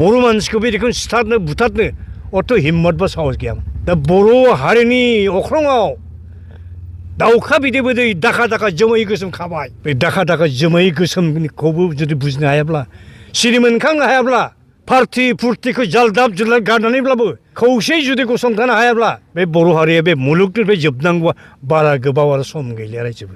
बर' मानसिखौ बेखौ सिथारनो बुथारनो अथ' हिम्मत बा साहस गैयामोन दा बर' हारिनि अख्राङाव दाउखा बिदै बिदै दाखा दाखा जोमै गोसोम खाबाय बे दाखा दाखा जोमै गोसोमखौबो जुदि बुजिनो हायाब्ला सिरि मोनखांनो हायाब्ला पार्टि फुर्तिखौ जालदाब जुलदाब गारनानैब्लाबो खौसेयै जुदि गसंथानो हायाब्ला बे बर' हारिया बे मुलुगनिफ्राय जोबनांगौआ बारा गोबाव आरो सम गैलिया रायजोबो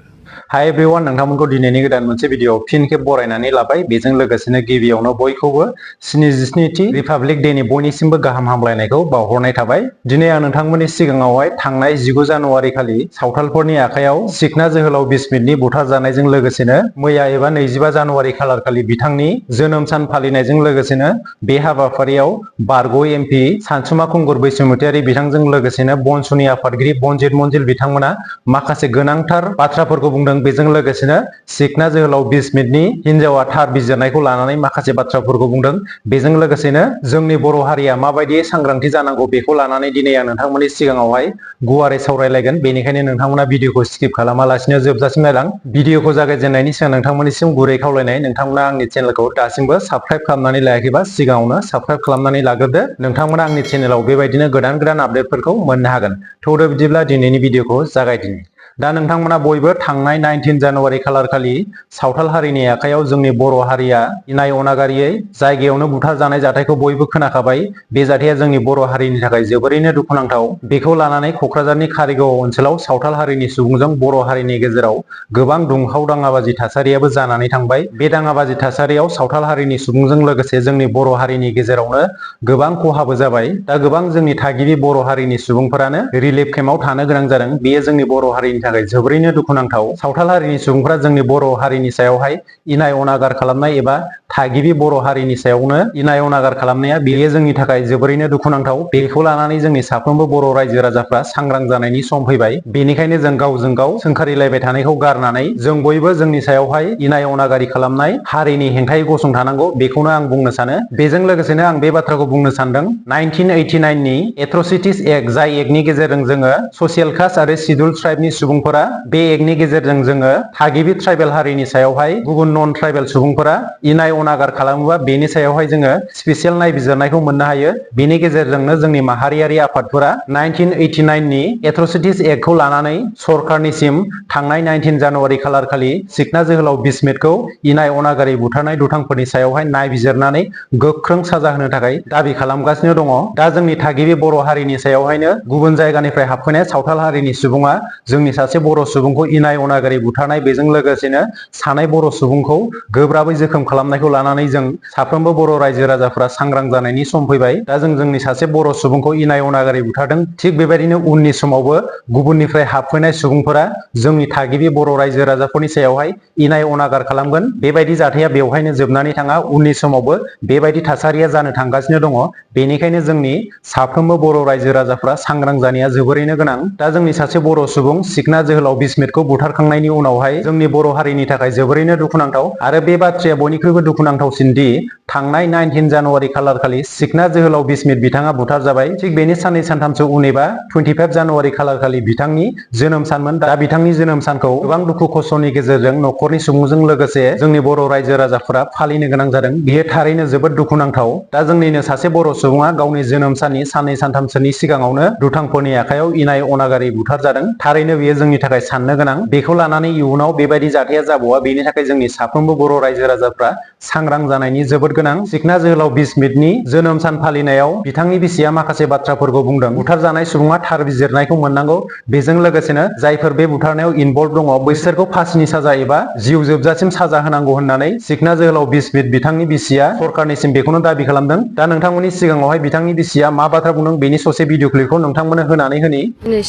हाय एभ्रिवान नोंथांमोनखौ दिनैनि गोदान मोनसे भिडिअ फिन खेब बरायनानै लाबाय बेजों लोगोसेनो गिबियावनो बयखौबो 77थि रिपाब्लिक डेनि बयनिसिमबो गाहाम हामलायनायखौ बावहरनाय थाबाय दिनै आं नोंथांमोननि सिगाङावहाय थांनाय 19 जानुवारि खालि सावथालफोरनि आखायाव सिखना जोहोलाव बिस्मितनि बुथारजानायजों लोगोसेनो मैया एबा 25 जानुवारि खालार खालि बिथांनि जोनोम सान फालिनायजों लोगोसेनो बे हाबाफारियाव बारग' एमपि सानसुमा खुंगुर बैसोमुतियारि बिथांजों लोगोसेनो बनसुनि आफादगिरि बनजित मन्जिल बिथांमोना माखासे गोनांथार बाथ्राफोरखौ बुंदों बेजों लोगोसेनो सिखना जोहोलाव बिस्मितनि हिनजावा थार बिजिरनायखौ लानानै माखासे बाथ्राफोरखौ बुंदों बेजों लोगोसेनो जोंनि बर' हारिया माबायदि सांग्रांथि जानांगौ बेखौ लानानै दिनै आं नोंथांमोननि सिगाङावहाय गुवारै सावरायलायगोन बेनिखायनो नोंथांमोना भिडिअखौ स्किप खालामालासिनो जोबजासिम नायलां भिडिअखौ जागायजेननायनि सिगां नोंथांमोननिसिम गुरै खावलायनाय नोंथांमोना आंनि चेनेलखौ दासिमबो साबस्क्राइब खालामनानै लायाखैबा सिगाङावनो साबस्क्राइब खालामनानै लाग्रोदो नोंथांमोना आंनि चेनेलाव बेबायदिनो गोदान आपडेटफोरखौ मोननो हागोन थौदो बिदिब्ला दिनैनि भिडिअखौ जागायदिनि दा नोंथांमोना बयबो थांनाय 19 जानुवारि खालार खालि सावथाल हारिनि आखायाव जोंनि बर' हारिया इनाय अनागारियै जायगायावनो बुथारजानाय जाथायखौ बयबो खोनाखाबाय बे जाथाया जोंनि बर' हारिनि थाखाय जोबोरैनो दुखुनांथाव बेखौ लानानै क'क्राझारनि कारिगाव ओनसोलाव सावथाल हारिनि सुबुंजों बर' हारिनि गेजेराव गोबां दुंहाव दाङाबाजि थासारियाबो जानानै थांबाय बे दाङाबाजि थासारियाव सावथाल हारिनि सुबुंजों लोगोसे जोंनि बर' हारिनि गेजेरावनो गोबां खहाबो जाबाय दा गोबां जोंनि थागिबि बर' हारिनि सुबुंफोरानो रिलिफ केम्पआव थानो गोनां जादों बेयो जोंनि बर' हारिनि थाखाय जोबोरैनो दुखुनांथाव सावथाल हारिनि सुबुंफोरा जोंनि बर' हारिनि सायावहाय इनाय अनागार खालामनाय एबा थागिबि बर' हारिनि सायावनो इनाय अनागार खालामनाया बेयो जोंनि थाखाय जोबोरैनो दुखुनांथाव बेखौ लानानै जोंनि साफ्रोमबो बर' रायजो राजाफ्रा सांग्रां जानायनि सम फैबाय बेनिखायनो जों गावजों गाव सोंखारिलायबाय थानायखौ गारनानै जों बयबो जोंनि सायावहाय इनाय अनागारि खालामनाय हारिनि हेंथायै गसंथानांगौ बेखौनो आं बुंनो सानो बेजों लोगोसेनो आं बे बाथ्राखौ बुंनो सानदों 1989 नि एट्रसिटिस एक्ट जाय एक्टनि गेजेरजों जोङो ससियेल कास्ट आरो शिड्युल ट्राइबनि सुबुंफोरा बे एक्टनि गेजेरजों जोङो थागिबि ट्राइबेल हारिनि सायावहाय गुबुन नन ट्राइबेल सुबुंफोरा इनाय अनागार खालामोबा बेनि सायावहाय जोङो स्पेसियेल नायबिजिरनायखौ मोननो हायो बेनि गेजेरजोंनो जोंनि माहारियारि आफादफोरा 1989 नि एट्रसिटिस एक्टखौ लानानै सरकारनिसिम थांनाय 19 जानुवारि खालार खालि सिखना जोहोलाव बिस्मितखौ इनाय अनागारि बुथारनाय दुथांफोरनि सायावहाय नायबिजिरनानै गोख्रों साजा होनो थाखाय दाबि खालामगासिनो दङ दा जोंनि थागिबि बर' हारिनि सायावहायनो गुबुन जायगानिफ्राय हाबफैनाय सावथाल हारिनि सुबुङा जोंनि सासे बर' सुबुंखौ इनाय अनागारि बुथारनाय बेजों लोगोसेनो सानै बर' सुबुंखौ गोब्राबै जोखोम खालामनायखौ लानानै जों साफ्रोमबो बर' रायजो राजाफ्रा सांग्रां जानायनि सम फैबाय दा जों जोंनि सासे बर' सुबुंखौ इनाय अनागारि बुथारदों थिग बेबायदिनो उननि समावबो गुबुननिफ्राय हाबफैनाय सुबुंफोरा जोंनि थागिबि बर' रायजो राजाफोरनि सायावहाय इनाय अनागार खालामगोन बेबायदि जाथाया बेवहायनो जोबनानै थाङा उननि समावबो बेबायदि थासारिया जानो थांगासिनो दङ बेनिखायनो जोंनि साफ्रोमबो बर' रायजो राजाफ्रा सांग्रां जानाया जोबोरैनो गोनां दा जोंनि सासे बर' सुबुं सिखना जोहोलाव बिस्मितखौ बुथारखांनायनि उनावहाय जोंनि बर' हारिनि थाखाय जोबोरैनो दुखुनांथाव आरो बे बाथ्राया बयनिख्रुइबो दुखुनांथावसिन दि थांनाय 19 जानुवारि खालार खालि सिखना जोहोलाव बिस्मित बिथाङा बुथारजाबाय थिग बेनि साननै सानथामसो उन एबा 25 जानुवारि खालार खालि बिथांनि जोनोम सानमोन दा बिथांनि जोनोम सानखौ गोबां दुखु खस्थ'नि गेजेरजों न'खरनि सुबुंजों लोगोसे जोंनि बर' रायजो राजाफोरा फालिनो गोनां जादों बेयो थारैनो जोबोद दुखुनांथाव दा जोंनिनो सासे बर' सुबुङा गावनि जोनोम साननि साननै सानथामसोनि सिगाङावनो दुथांफोरनि आखायाव इनाय अनागारि बुथारजादों थारैनो बेयो जोंनि थाखाय साननो गोनां बेखौ लानानै इयुनाव बेबायदि जाथाया जाबावा बेनि थाखाय जोंनि साफ्रोमबो बर' रायजो राजाफ्रा सांग्रां जानायनि जोबोद गोनां सिखना जोहोलाव बिस्मितनि जोनोम सान फालिनायाव बिथांनि बिसिया माखासे बाथ्राफोरखौ बुंदों बुथारजानाय सुबुङा थार बिजिरनायखौ मोननांगौ बेजों लोगोसेनो जायफोर बे बुथारनायाव इनभल्भ दङ बैसोरखौ फासिनि साजा एबा जिउ जोबजासिम साजा होनांगौ होननानै सिखना जोहोलाव बिस्मित बिथांनि बिसिया सरकारनिसिम बेखौनो दाबि खालामदों दा नोंथांमोननि सिगाङावहाय बिथांनि बिसिया मा बाथ्रा बुंदों बेनि ससे भिडिअ क्लिपखौ नोंथांमोननो होनानै होनि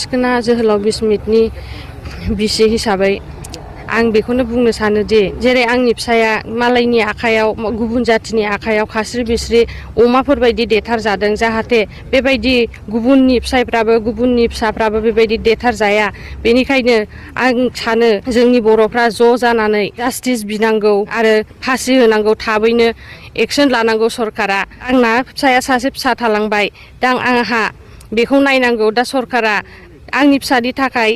सिखना जोहोलाव बिस्मितनि बिसि हिसाबै आं बेखौनो बुंनो सानोदि जेरै आंनि फिसाया मालायनि आखायाव गुबुन जाथिनि आखायाव खास्रि बिस्रि अमाफोरबायदि देथार जादों जाहाथे बेबायदि गुबुननि फिसायफ्राबो गुबुननि फिसाफ्राबो बेबायदि देथार जाया बेनिखायनो आं सानो जोंनि बर'फ्रा ज' जानानै जास्टिस बिनांगौ आरो फासि होनांगौ थाबैनो एक्सन लानांगौ सरकारा आंना फिसाया सासे फिसा थालांबाय दा आंहा बेखौ नायनांगौ दा सरकारा आंनि फिसानि थाखाय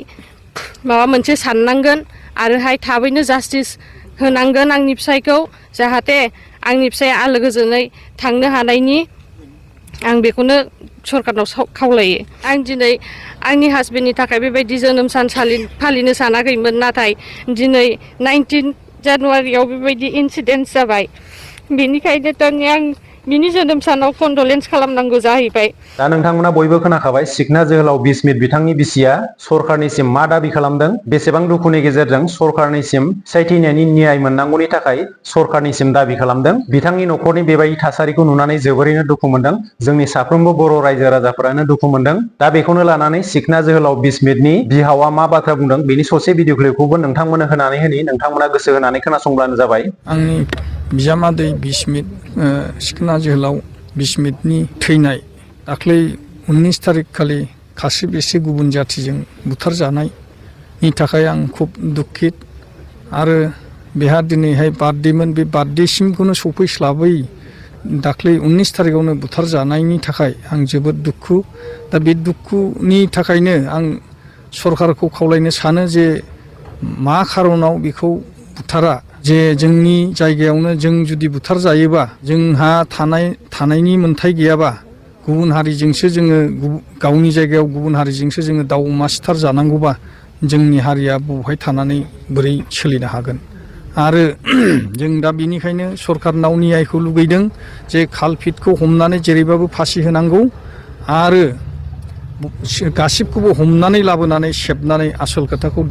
माबा मोनसे साननांगोन आरोहाय थाबैनो जास्टिस होनांगोन आंनि फिसायखौ जाहाथे आंनि फिसाया आलो गोजोनै थांनो हानायनि आं बेखौनो सरकारनाव खावलायो। आं दिनै आंनि हासबेन्डनि थाखाय बेबायदि जोनोम सान फालिनो सानाखैमोन, नाथाय दिनै 19 जानुवारियाव बेबायदि इनसिडेन्ट जाबाय। बेनिखायनो तारमाने आं बिनि जोनोम सानाव कन्डलेन्स खालामनांगौ जाहैबाय। दा नोंथांमोना बयबो खोनाखाबाय सिखना जोहोलाव बिस्मित बिथांनि बिसिया सरकारनिसिम मा दाबि खालामदों, बेसेबां दुखुनि गेजेरजों सरकारनिसिम फिसाय थैनायनि न्याय मोननांगौनि थाखाय सरकारनिसिम दाबि खालामदों। बिथांनि न'खरनि बेबायदि थासारिखौ नुनानै जोबोरैनो दुखु मोनदों। जोंनि साफ्रोमबो बर' रायजो राजाफोरानो दुखु मोनदों। दा बेखौनो लानानै सिखना जोहोलाव बिस्मितनि बिहावा मा बाथ्रा बुंदों बेनि ससे भिडिअ क्लिपखौबो नोंथांमोननो होनानै होनि, नोंथांमोना गोसो होनानै खोनासंब्लानो जाबाय। आंनि बिजामादै बिस्मित सिखना जोहोलाव बिस्मितनि थैनाय दाख्लै 19 थारिख खालि खास्रि बिस्रि गुबुन जाथिजों बुथारजानायनि थाखाय आं खुब दुखित। आरो बेहा दिनैहाय बार्थडेमोन, बे बार्थडेसिमखौनो सफैस्लाबै दाख्लै 19 थारिखआवनो बुथारजानायनि थाखाय आं जोबोद दुखु। दा बे दुखुनि थाखायनो आं सरकारखौ खावलायनो सानो जे मा खारनाव बेखौ बुथारा, जे जोंनि जायगायावनो जों जुदि बुथार जायोबा जोंहा थानायनि मोन्थाय गैयाबा गुबुन हारिजोंसो जोङो गावनि जायगायाव गुबुन हारिजोंसो जोङो दाउ अमा सिथार जानांगौबा जोंनि हारिया बबेहाय थानानै बोरै सोलिनो हागोन। आरो जों दा बेनिखायनो सरकारनाव न्यायखौ लुगैदों जे कालपिटखौ हमनानै जेरैबाबो फासि होनांगौ आरो गासिबखौबो हमनानै लाबोनानै सेबनानै आसल खोथाखौ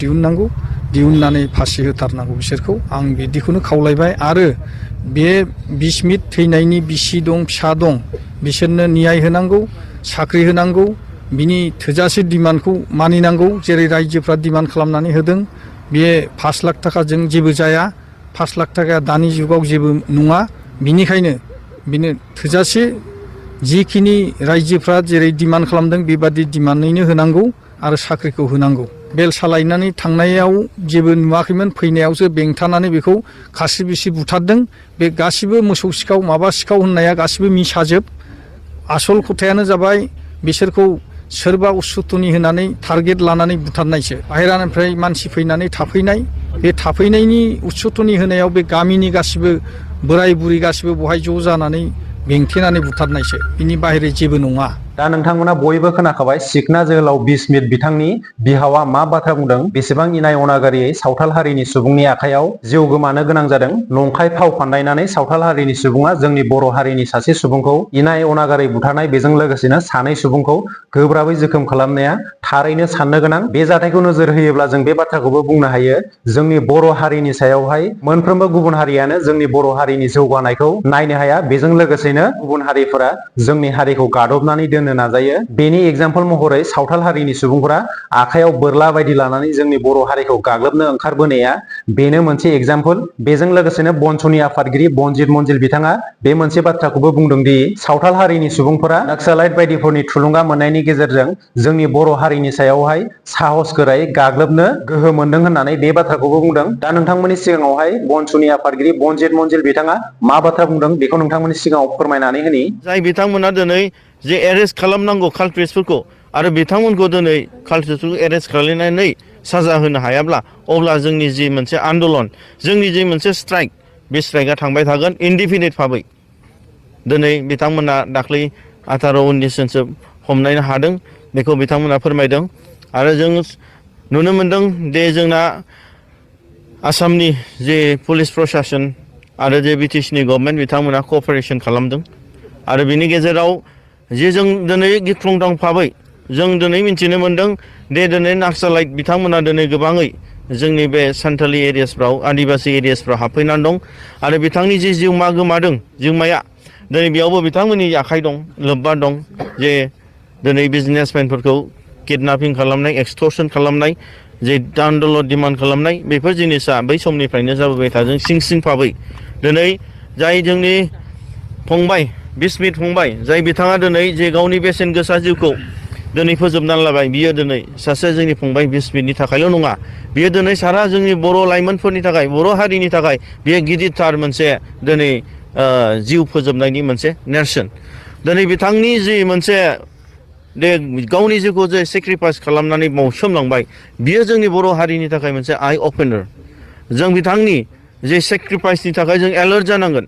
दिहुननानै फासि होथारनांगौ बिसोरखौ। आं बिदिखौनो खावलायबाय। आरो बे बिस्मित थैनायनि बिसि दं, फिसा दं, बिसोरनो न्याय होनांगौ, साख्रि होनांगौ, बिनि थोजासे डिमान्डखौ मानिनांगौ। जेरै रायजोफ्रा डिमान्ड खालामनानै होदों, बे 5 लाख थाखाजों जेबो जाया, 5 लाख थाखाया दानि जुगाव जेबो नङा। बिनिखायनो बिनो थोजासे जिखिनि रायजोफ्रा जेरै डिमान्ड खालामदों बेबादि डिमान्डैनो होनांगौ आरो साख्रिखौ होनांगौ। बेल सालायनानै थांनायाव जेबो नुवाखैमोन, फैनायावसो बेंथानानै बेखौ खास्रि बिस्रि बुथारदों। बे गासिबो मोसौ सिखाव माबा सिखाव होननाया गासिबो मिसाजोब। आसल खोथायानो जाबाय बिसोरखौ सोरबा उसुतनि होनानै टारगेट लानानै बुथारनायसो। बाहेरानिफ्राय मानसि फैनानै थाफैनाय, बे थाफैनायनि उसुतनि होनायाव बे गामिनि गासिबो बोराय बुरि गासिबो बहाय ज' जानानै बेंथेनानै बुथारनायसो, बिनि बाहेरे जेबो नङा। दा नोंथांमोना बयबो खोनाखाबाय सिखना जोहोलाव बिस्मित बिथांनि बिहावा मा बाथ्रा बुंदों, बेसेबां इनाय अनागारियै सावथाल हारिनि सुबुंनि आखायाव जिउ गोमानो गोनां जादों। नंखाय फाव फान्दायनानै सावथाल हारिनि सुबुङा जोंनि बर' हारिनि सासे सुबुंखौ इनाय अनागारै बुथारनाय, बेजों लोगोसेनो सानै सुबुंखौ गोब्राबै जोखोम खालामनाया थारैनो साननो गोनां। बे जाथायखौ नोजोर होयोब्ला जों बे बाथ्राखौबो बुंनो हायो, जोंनि बर' हारिनि सायावहाय मोनफ्रोमबो गुबुन हारियानो जोंनि बर' हारिनि जौगानायखौ नायनो हाया। बेजों लोगोसेनो गुबुन हारिफोरा जोंनि हारिखौ गादबनानै दोननो नाजायो। बेनि एग्जाम्पल महरै सावथाल हारिनि सुबुंफोरा आखायाव बोरला बायदि लानानै जोंनि बर' हारिखौ गाग्लोबनो ओंखारबोनाया बेनो मोनसे एग्जाम्पल। बेजों लोगोसेनो बन्स'नि आफादगिरि बनजित मन्जिल बिथाङा बे मोनसे बाथ्राखौबो बुंदों दि सावथाल हारिनि सुबुंफोरा नाक्सालाइट बायदिफोरनि थुलुंगा मोननायनि गेजेरजों जोंनि बर' हारिनि सायावहाय साहस गोरायै गाग्लोबनो गोहो मोनदों होननानै बे बाथ्राखौबो बुंदों। दा नोंथांमोननि सिगाङावहाय बन्स'नि आफादगिरि बनजित मन्जिल बिथाङा मा बाथ्रा बुंदों बेखौ नोंथांमोननि सिगाङाव फोरमायनानै होनि। जाय बिथांमोना दिनै जे एरेस्ट खालामनांगौ कालप्रिट्सफोरखौ, आरो बिथांमोनखौ दिनै कालप्रिट्सफोरखौ एरेस्ट खालामनानै साजा होनो हायाब्ला अब्ला जोंनि जि मोनसे आन्दलन, जोंनि जि मोनसे स्ट्राइक, बे स्ट्राइकआ थांबाय थागोन इनडिफिनिट भाबै। दिनै बिथांमोना दाख्लै 18-19 जनसो हमनो हादों, बेखौ बिथांमोना फोरमायदों। आरो जों नुनो मोनदों दे जोंना आसामनि जे पुलिस प्रशासन आरो जे BTCनि गभर्नमेन्ट बिथांमोना कअपारेसन खालामदों। आरो बिनि गेजेराव जे जों दिनै गिख्रंथाव भाबै जों दिनै मिथिनो मोनदों दे दिनै नाक्सालाइट बिथांमोना दिनै गोबाङै जोंनि बे सान्थालि एरियासफ्राव, आदिबासि एरियासफ्राव हाबफैनानै दं। आरो बिथांनि जि जिउमा गोमादों, जिउमाया दिनै बेयावबो बिथांमोननि आखाइ दं, लोब्बा दं। जे दिनै बिजनेसमेनफोरखौ किडनापिं खालामनाय, एक्सटर्सन खालामनाय, जे दान दौलत डिमान्ड खालामनाय, बेफोर जिनिसा बै समनिफ्रायनो जाबोबाय थादों सिं भाबै। दिनै जाय जोंनि फंबाय बिस्मित फंबाय, जाय बिथाङा दिनै जे गावनि बेसेन गोसा जिउखौ दिनै फोजोबनानै लाबाय, बियो दिनै सासे जोंनि फंबाय बिस्मितनि थाखायल' नङा, बियो दिनै सारा जोंनि बर' लाइमोनफोरनि थाखाय, बर' हारिनि थाखाय बेयो गिदिरथार मोनसे दिनै जिउ फोजोबनायनि मोनसे नेरसोन। दिनै बिथांनि जि मोनसे गावनि जिउखौ जे सेक्रिफाइस खालामनानै बावसोमलांबाय, बियो जोंनि बर' हारिनि थाखाय मोनसे आइ अपेनार। जों बिथांनि जे सेक्रिफाइसनि थाखाय जों एलार्ट जानांगोन।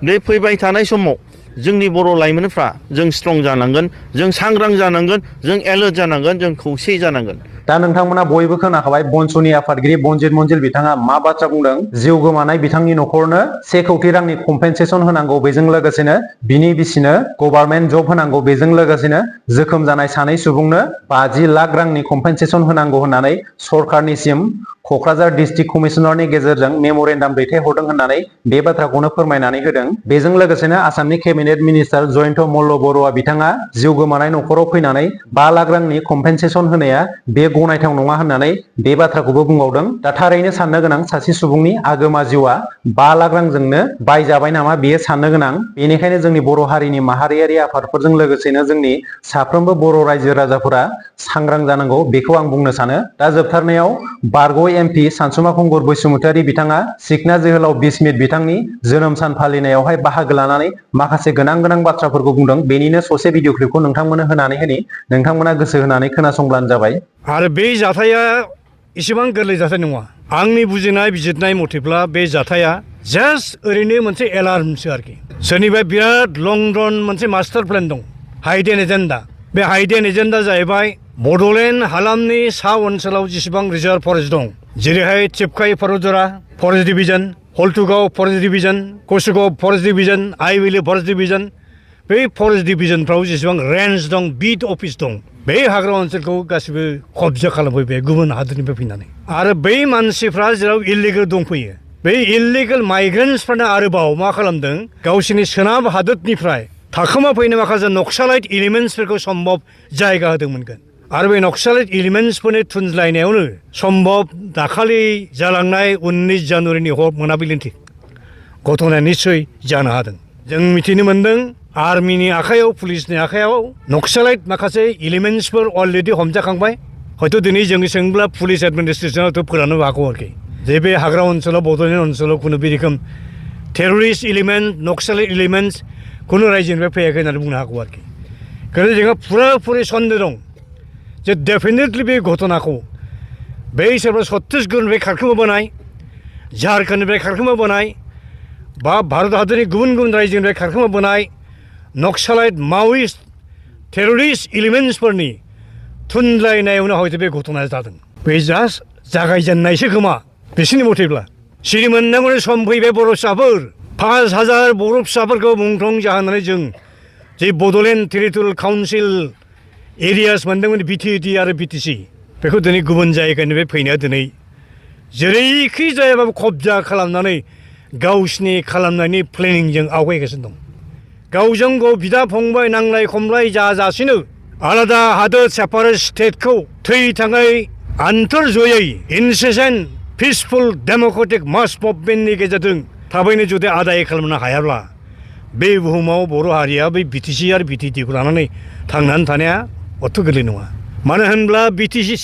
बे फैबाय थानाय समाव जोंनि बर' लाइमोनफ्रा जों स्ट्रं जानांगोन, जों सांग्रां जानांगोन, जों एलार्ट जानांगोन, जों खौसे जानांगोन। दा नोंथांमोना बयबो खोनाखाबाय बनसुनि आफादगिरि बनजित मनजिल बिथाङा मा बाथ्रा बुंदों। जिउ गोमानाय बिथांनि न'खरनो 1 कौटि रांनि कम्पेनसेसन होनांगौ, बेजों लोगोसेनो बिनि बिसिनो गभर्नमेन्ट जब होनांगौ, बेजों लोगोसेनो जोखोम जानाय सानै सुबुंनो 50 लाख रांनि कम्पेनसेसन होनांगौ होननानै सरकारनिसिम क'क्राझार डिस्ट्रिक्ट कमिशनारनि गेजेरजों मेम'रेन्डाम दैथायहरदों होननानै बे बाथ्राखौनो फोरमायनानै होदों। बेजों लोगोसेनो आसामनि केबिनेट मिनिस्टार जयन्त मल्ल बर'आ बिथाङा जिउ गोमानाय न'खराव फैनानै 5 लाख रांनि कम्पेनसेसन होनाया बे गनायथाव नङा होननानै बे बाथ्राखौबो बुंबावदों। दा थारैनो साननो गोनां, सासे सुबुंनि आगोमा जिउआ 5 लाख रांजोंनो बायजाबाय नामा, बेयो साननो गोनां। बेनिखायनो जोंनि बर' हारिनि माहारियारि आफादफोरजों लोगोसेनो जोंनि साफ्रोमबो बर' रायजो राजाफोरा सांग्रां जानांगौ, बेखौ आं बुंनो सानो। दा जोबथारनायाव बारग' एमपि सानसुमा खुंगुर बैसुमुतियारि बिथाङा सिखना जोहोलाव बिस्मित बिथांनि जोनोम सान फालिनायावहाय बाहागो लानानै माखासे गोनां बाथ्राफोरखौ बुंदों। बेनिनो ससे भिडिअ क्लिपखौ नोंथांमोननो होनानै होनि, नोंथांमोना गोसो होनानै खोनासंब्लानो जाबाय। आरो बे जाथाया एसेबां गोरलै जाथाय नङा। आंनि बुजिनाय बिजिरनाय मथेब्ला बे जाथाया जास्ट ओरैनो मोनसे एलार्मसो आरोखि। सोरनिबा बिराद लं रन मोनसे मास्टार प्लेन दं, हाइडेन एजेन्डा। बे हाइडेन एजेन्डा जाहैबाय बड'लेण्ड हालामनि सा ओनसोलाव जेसेबां रिजार्भ फरेस्ट दं, जेरैहाय थिपकाइ फरजरा forest division, Haltugaon forest division, Kachugaon forest division, आइविली फरेस्ट डिभिजन, बै फरेस्ट डिभिजनफ्राव जेसेबां रेन्ज दं, बिट अफिस दं, बे हाग्रा ओनसोलखौ गासिबो कब्जा खालामफैबाय गुबुन हादोरनिफ्राय फैनानै। आरो बै मानसिफ्रा जेराव इलिगेल दंफैयो, बै इलिगेल माइग्रेन्टसफ्रानो आरोबाव मा खालामदों, गावसोरनि सोनाब हादोरनिफ्राय थाखोमा फैनाय माखासे नक्सालाइट एलिमेन्टसफोरखौ सम्भब जायगा होदोंमोनगोन। आरो बे नक्सालाइट एलिमेन्टसफोरनि थुनज्लायनायावनो सम्भब दाखालि जालांनाय 19 जानुवारिनि मोनाबिलिनि घटनाया निस्सय जानो हादों। जों मिथिनो मोन्दों आर्मिनि आखायाव, पुलिसनि आखायाव नक्सालाइट माखासे एलिमेन्टसफोर अलरेडि हमजाखांबाय। हयथ' दिनै जों सोंब्ला पुलिस एडमिनिस्ट्रेसनावथ' फोराननो हागौ आरोखि, जे बे हाग्रा ओनसोलाव, बड'लेण्ड ओनसोलाव खुनु बे रोखोम टेररिस्ट एलिमेन्ट, नक्सालाइट एलिमेन्टस खुनु रायजोनिफ्राय फैयाखै होननानै बुंनो हागौ आरोखि। ओंखायनो जोंहा फुरा सन्देह दं जे डेफिनेटलि बे घटनाखौ बै सोरबा छत्तीसगढ़निफ्राय खारखोमाबोनाय, झारखन्डनिफ्राय खारखोमाबोनाय, बा भारत हादरनि गुबुन रायजोनिफ्राय खारखोमाबोनाय नक्सालाइट मावइस्ट टेररिस्ट एलिमेन्टसफोरनि थुनलायनायावनो हयथ' बे घटनाया जादों। बे जास्ट जागायजेननायसो खोमा बिसोरनि मथेब्ला। सिरि मोननांगौनि सम फैबाय बर' फिसाफोर। 5,000 बर' फिसाफोरखौ मुंख्लं जाहोनानै जों जे बड'लेण्ड टेरिटरियेल काउन्सिल एरियास मोनदोंमोन, बिटिएडि आरो बिटिसि, बेखौ दिनै गुबुन जायगानिफ्राय फैनाया दिनै जेरैखि जायाबाबो कब्जा खालामनानै गावसिनि खालामनायनि प्लेनिंजों आवगायगासिनो दं। गावजों गाव बिदा फंबाय नांलाय खमलाय जाजासिनो आलादा हादोर सेपारेट स्टेटखौ थै थाङै आन्तर्जयै इनसेसेन्ट पिसफुल डेम'क्रेटिक मास मुभमेन्टनि गेजेरजों थाबैनो जुदि आदाय खालामनो हायाब्ला बे बुहुमाव बर' हारिया बै बिटिसि आरो बिटिएडिखौ लानानै थांनानै थानाया अथ' गोरलै नङा। मानो होनब्ला बिटिसि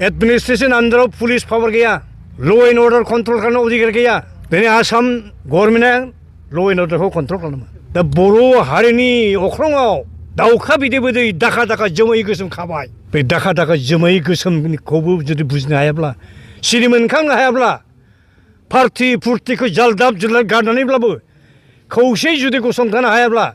एडमिनिस्ट्रेसन आन्दाराव पुलिस पावार गैया, ल' एन्ड अर्डार कन्ट्रल खालामनो अधिकार गैया। दिनै आसाम गभर्नमेन्टआ ल' एन्ड अर्डारखौ कन्ट्रल खालामो। दा बर' हारिनि अख्राङाव दाउखा बिदै दाखा जोमै गोसोम खाबाय। बे दाखा जोमै गोसोमखौबो जुदि बुजिनो हायाब्ला, सिरि मोनखांनो हायाब्ला, पार्टि फुर्तिखौ जालदाब जुलाद गारनानैब्लाबो खौसे जुदि गसंथानो हायाब्ला,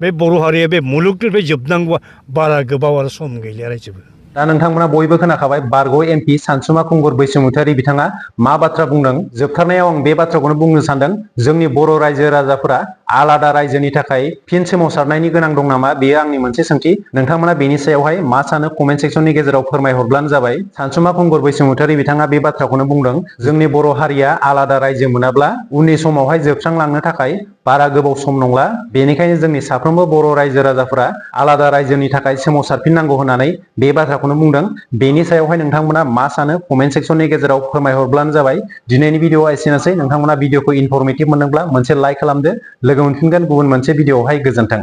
बे बर' हारिया बे मुलुगनिफ्राय जोबनांगौआ बारा गोबाव आरो सम गैलिया रायजोबो। दा नोंथांमोना बयबो खोनाखाबाय बारग' एमपि सानसुमा खुंगुर बैसुमुतियारि बिथाङा मा बाथ्रा बुंदों। जोबथारनायाव आं बे बाथ्राखौनो बुंनो सानदों, जोंनि बर' रायजो राजाफोरा आलादा रायजोनि थाखाय फिन सोमावसारनायनि गोनां दं नामा, बेयो आंनि मोनसे सोंथि। नोंथांमोना बेनि सायावहाय मा सानो कमेन्ट सेक्सननि गेजेराव फोरमायहरब्लानो जाबाय। सानसुमा खुंगुर बैसुमुतियारि बिथाङा बे बाथ्राखौनो बुंदों, जोंनि बर' हारिया आलादा रायजो मोनाब्ला उननि समावहाय जोबस्रांलांनो थाखाय बारा गोबाव सम नंला। बेनिखायनो जोंनि साफ्रोमबो बर' रायजो राजाफोरा आलादा रायजोनि थाखाय सोमावसारफिननांगौ होननानै बे बाथ्राखौनो बुंदों। बेनि सायावहाय नोंथांमोना मा सानो कमेन्ट सेक्सननि गेजेराव फोरमायहरब्लानो जाबाय। दिनैनि भिडिअआ एसेनोसै। नोंथांमोना भिडिअखौ इनफरमेटिभ मोनदोंब्ला मोनसे लाइक खालामदो। लोगो मोनफिनगोन गुबुन मोनसे भिडिअआवहाय। गोजोन्थों।